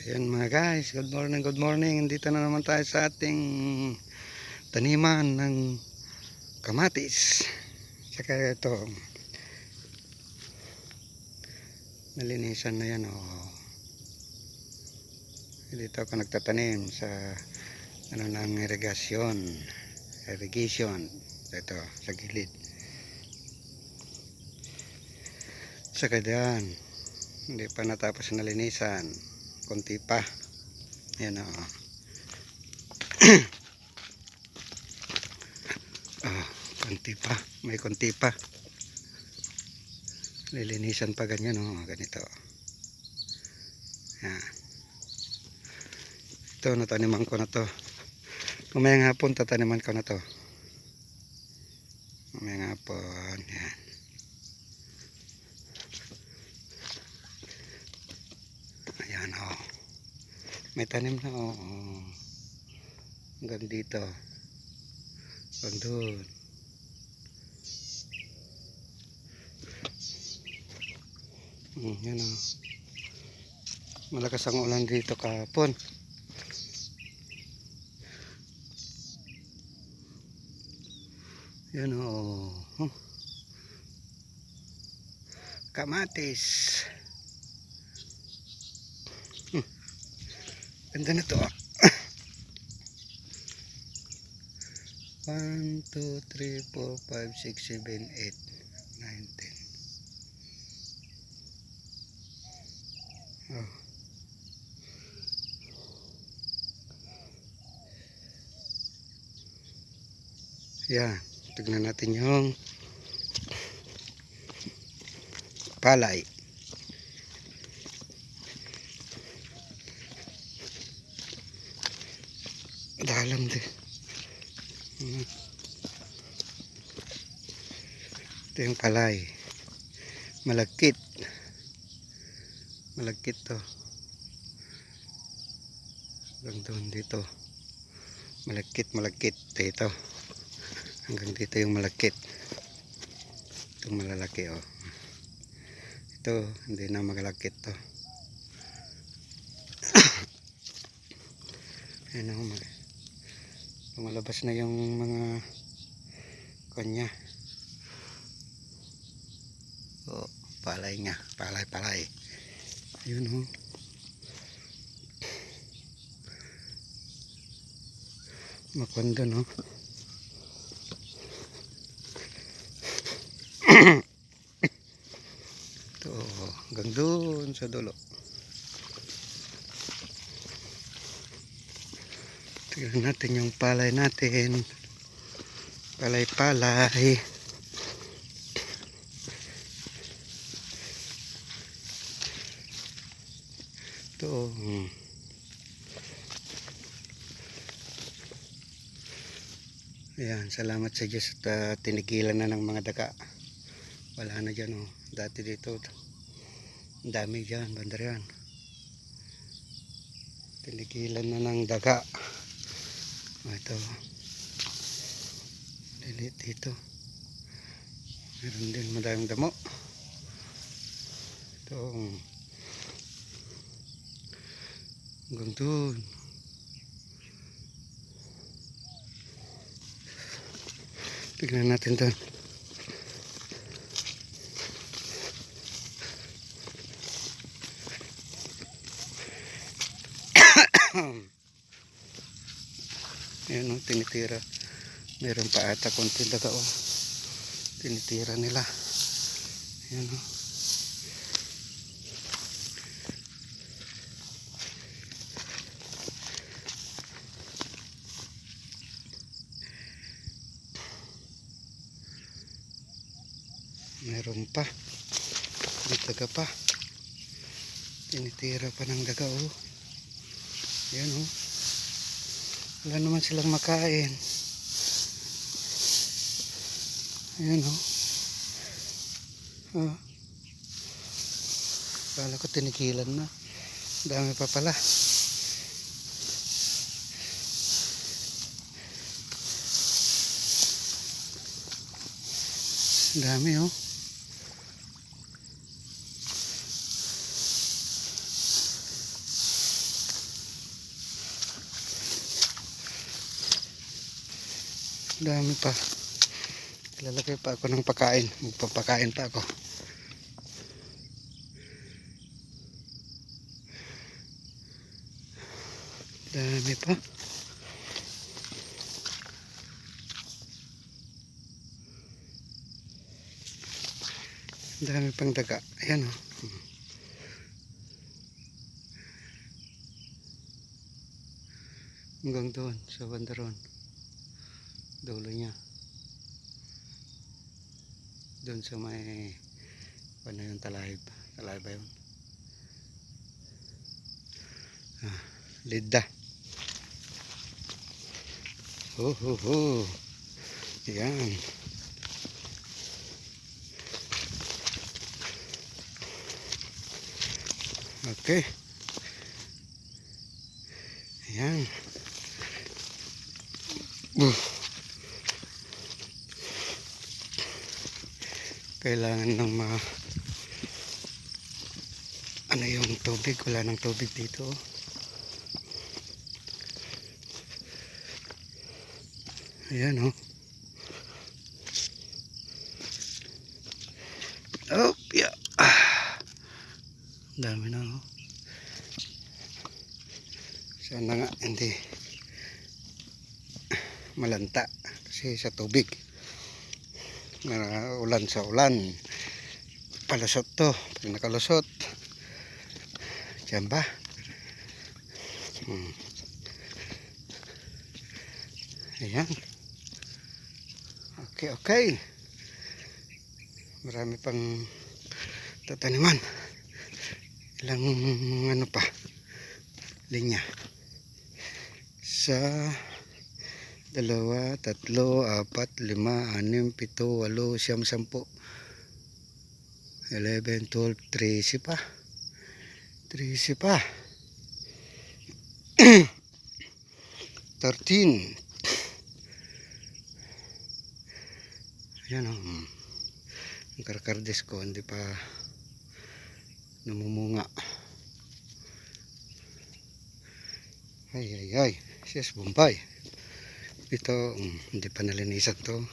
Ayan mga guys, good morning, good morning. Dito na naman tayo sa ating taniman ng kamatis. Saka ito, nalinisan na yan. Oh. Dito ako nagtatanim sa ano ng irrigation. Ito, sa gilid. Saka dyan, hindi pa natapos nalinisan. Konti pa. Ayan o. Konti pa, may konti pa, lilinisan pa ganyan ganito. Yan. Ito nataniman ko na to, mamayang hapon tataniman ko na to, mamayang hapon. Yan. Ayan may tanim na hanggang dito, hanggang doon. Yan malakas ang ulan dito kahapon. Yan kamatis. Ganda na to 1, 2, 3, 4, 5, 6, 7, 8, 9, 10. Yan, tignan natin yung palay. Dalam din. Ito yung palay. Malagkit. Malagkit to. Hanggang doon dito. Malagkit. Dito. Hanggang dito yung malagkit. Itong malalaki Ito, hindi na magalagkit to. Ayan lumalabas na yung mga kanya. Palay nga, palay. Ayun makwanda ito hanggang doon sa dulo. Tignan natin yung palay natin. Palay. Ito. Ayan, salamat sa Diyos at tinigilan na ng mga daga. Wala na dyan Dati dito, ang dami dyan, banda yan. Tinigilan na ng daga. Ito lilit dito, meron din madaming damo. Ito hanggang doon. Tignan natin doon. Ayan tinitira. Meron pa ata konti daga tinitira nila. Ayan meron pa. May daga pa. Tinitira pa ng daga Ayan wala naman silang makain. Ayan kala ko tinigilan na. Dami pa pala. Dami Dami pa. Lalagay pa ako ng pagkain. Magpapakain pa ako. Dami pa. Dami pang daga. Ayan o. Hanggang doon sa bandaron. Dulo niya. Doon sa may ano yung talayb. Talayb ba yun? Lidda. Ho. Ayan. Okay. Ayan. Kailangan ng ano yung tubig. Wala ng tubig dito. Ayan o. Oh, yeah. Dami na o. Sana nga hindi malanta kasi sa tubig. Ulan sa ulan. Palusot to. Pag nakalusot. Diyan ba? Ayan. Okay. Marami pang tataniman. Ilang ano pa. Linya. Sa 2, 3, 4, 5, 6, 7, 8, 9, 10, 11, 12, 13 pa. 13 pa. 13. Ayan o. Ang karkardis ko hindi pa namumunga. Ay. Sis Bombay. Ito hindi pa nalinisan to.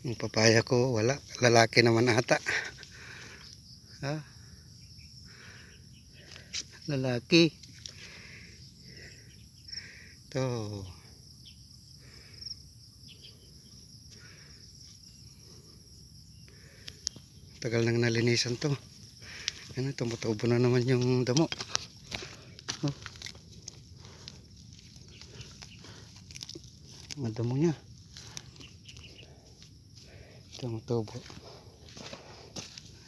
Yung papaya ko wala. Lalaki naman ata. Ha? Lalaki. Ito. Tagal nang nalinisan to. Ano, tumutubo na naman yung damo. Oh. Ang damo niya. Tumutubo.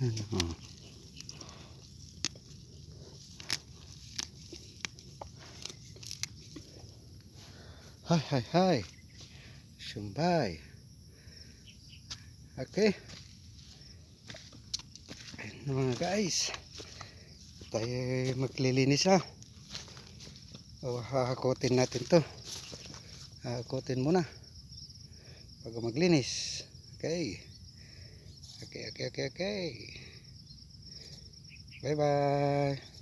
Ano. Hi. Sumbay. Okay. Ayun mga guys. Tayo maglilinis ha. Hahakotin natin to. Hahakotin muna. Bago maglinis. Okay. Bye bye.